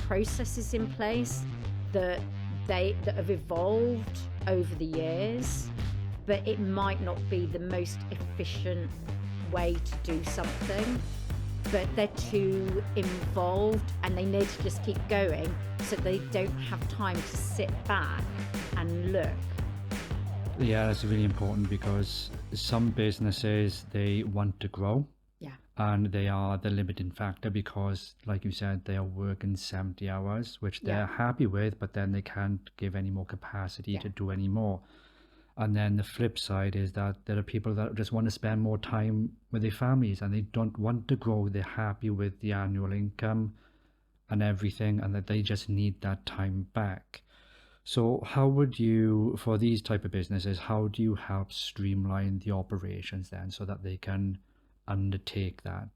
processes in place that that have evolved over the years, but it might not be the most efficient way to do something. But they're too involved and they need to just keep going, so they don't have time to sit back and look. Yeah, that's really important because some businesses, they want to grow Yeah, and they are the limiting factor because, like you said, they are working 70 hours, which yeah, they're happy with, but then they can't give any more capacity yeah, to do any more. And then the flip side is that there are people that just want to spend more time with their families and they don't want to grow. They're happy with the annual income and everything, and that they just need that time back. So how would you, for these type of businesses, how do you help streamline the operations then so that they can undertake that?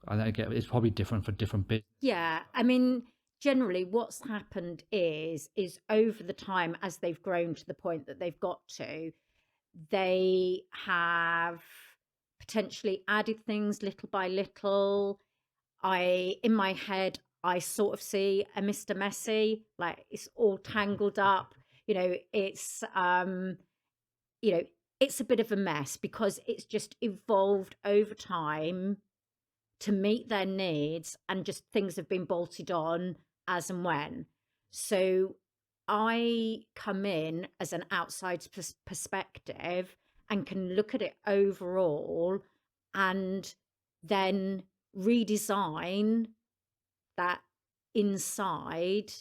And I get it's probably different for different businesses. yeah. I mean, generally, what's happened is over the time as they've grown to the point that they've got to, they have potentially added things little by little. In my head, I sort of see a Mr. Messy, like it's all tangled up. You know, you know, it's a bit of a mess because it's just evolved over time to meet their needs, and just things have been bolted on as and when. So I come in as an outside perspective and can look at it overall and then redesign that inside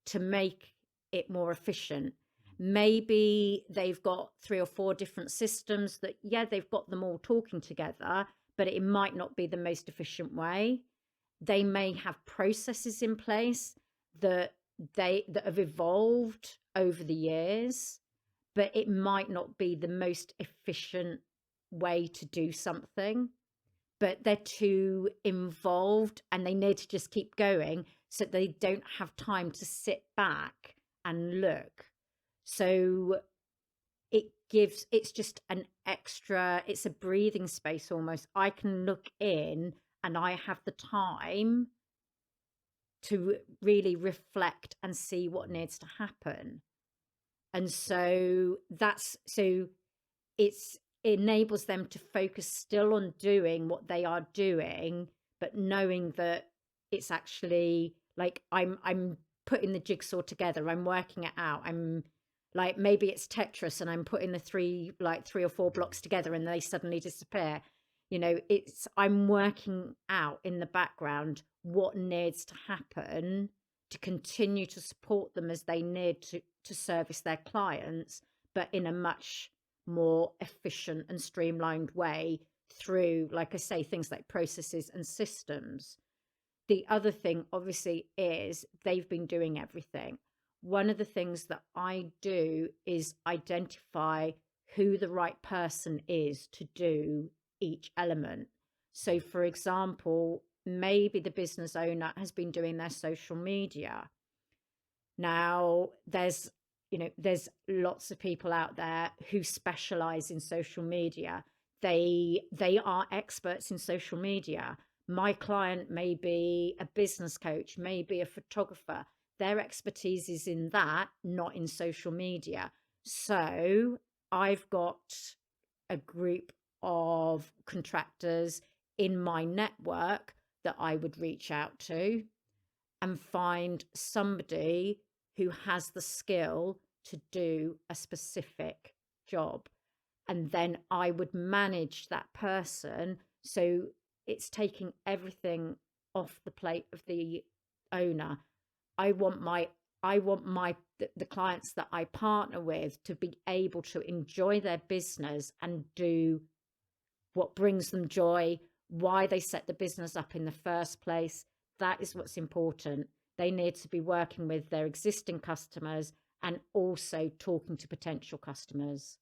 to make it more efficient. Maybe they've got 3 or 4 different systems that, yeah, they've got them all talking together, but it might not be the most efficient way. They may have processes in place that that have evolved over the years, but it might not be the most efficient way to do something. But they're too involved and they need to just keep going, so they don't have time to sit back and look. So it's just an extra, it's a breathing space almost. I can look in and I have the time to really reflect and see what needs to happen. And so it enables them to focus still on doing what they are doing, but knowing that it's actually like I'm putting the jigsaw together, I'm working it out. I'm like, maybe it's Tetris and I'm putting the 3 or 4 blocks together and they suddenly disappear. You know, I'm working out in the background what needs to happen to continue to support them as they need to service their clients, but in a much more efficient and streamlined way through, like I say, things like processes and systems. The other thing, obviously, is they've been doing everything. One of the things that I do is identify who the right person is to do each element. So, for example, maybe the business owner has been doing their social media. Now, there's lots of people out there who specialize in social media. They are experts in social media. My client may be a business coach, may be a photographer. Their expertise is in that, not in social media. So I've got a group of contractors in my network that I would reach out to and find somebody who has the skill to do a specific job. And then I would manage that person. So it's taking everything off the plate of the owner. I want the clients that I partner with to be able to enjoy their business and do what brings them joy, why they set the business up in the first place. That is what's important. They need to be working with their existing customers and also talking to potential customers.